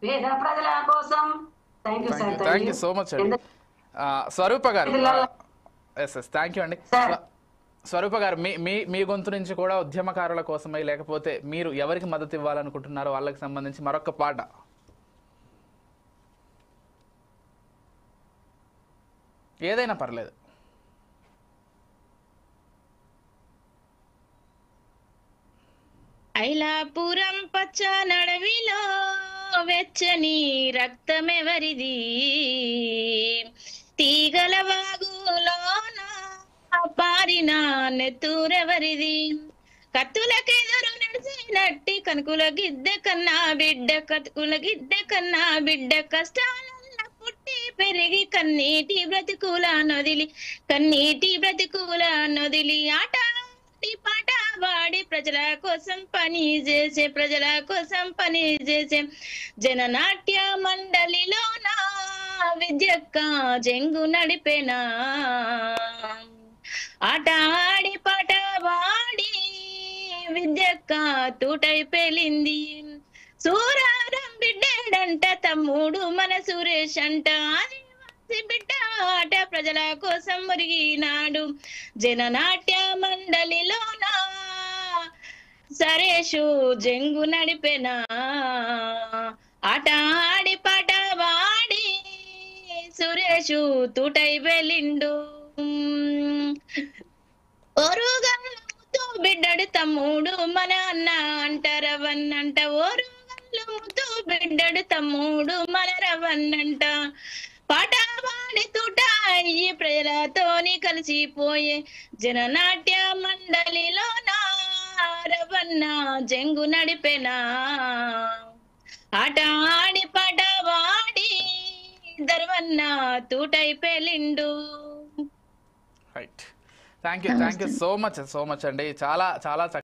పేద ప్రజల కోసం. Thank you sir. Thank you so much అండి. స్వరూప గారు, ఎస్ ఎస్, థ్యాంక్ యూ అండి. స్వరూప గారు, మీ మీ మీ గొంతు నుంచి కూడా ఉద్యమకారుల కోసమై లేకపోతే మీరు ఎవరికి మద్దతు ఇవ్వాలనుకుంటున్నారో వాళ్ళకి సంబంధించి మరొక పాట. ఏదైనా పర్లేదు. ఐలాపురం పచ్చ నడవిలో వెచ్చని రక్తమెవరిది, తీగల వాగులోన పారిన నెత్తూరెవరిది, కత్తులకెదురు నడిచినట్టి కనుకుల గిద్దె కన్నా బిడ్డ, కతుకుల గిద్దె కన్నా బిడ్డ, కష్టాలల్ల పుట్టి పెరిగి కన్నీటి బ్రతుకుల నొదిలి, కన్నీటి బ్రతుకుల నొదిలి, ఆట పాట వాడి ప్రజల కోసం పని చేసే, ప్రజల కోసం పని చేసే, జననాట్య మండలిలోన విద్యక్క జంగు నడిపేనా, ఆట ఆడి పాట వాడి విద్యక్క తూటై పేలింది, సూరారం బిడ్డడంట తమ్ముడు మన సురేష్ అంట, బిడ్డ ఆట ప్రజల కోసం మురిగినాడు, జననాట్య మండలిలోన సరేషు జంగు నడిపెనా, ఆట ఆడి పాట వాడి సురేషు తూటై వెళ్ళిండు, ఓరుగల్లుతో బిడ్డడు తమ్ముడు మన అన్న అంట రవన్నంట, ఓరుగల్లుతో బిడ్డడు తమ్ముడు మన రవన్నంట, పాట వాడి తూట అయ్యి ప్రజలతోని కలిసిపోయే, జననాట్య మండలిలో రవన్న జంగు నడిపెనా, ఆట ఆడి పాట వాడి దర్వన్న తూటై పేలిండు. Right, thank you so much అండి. చాలా చాలా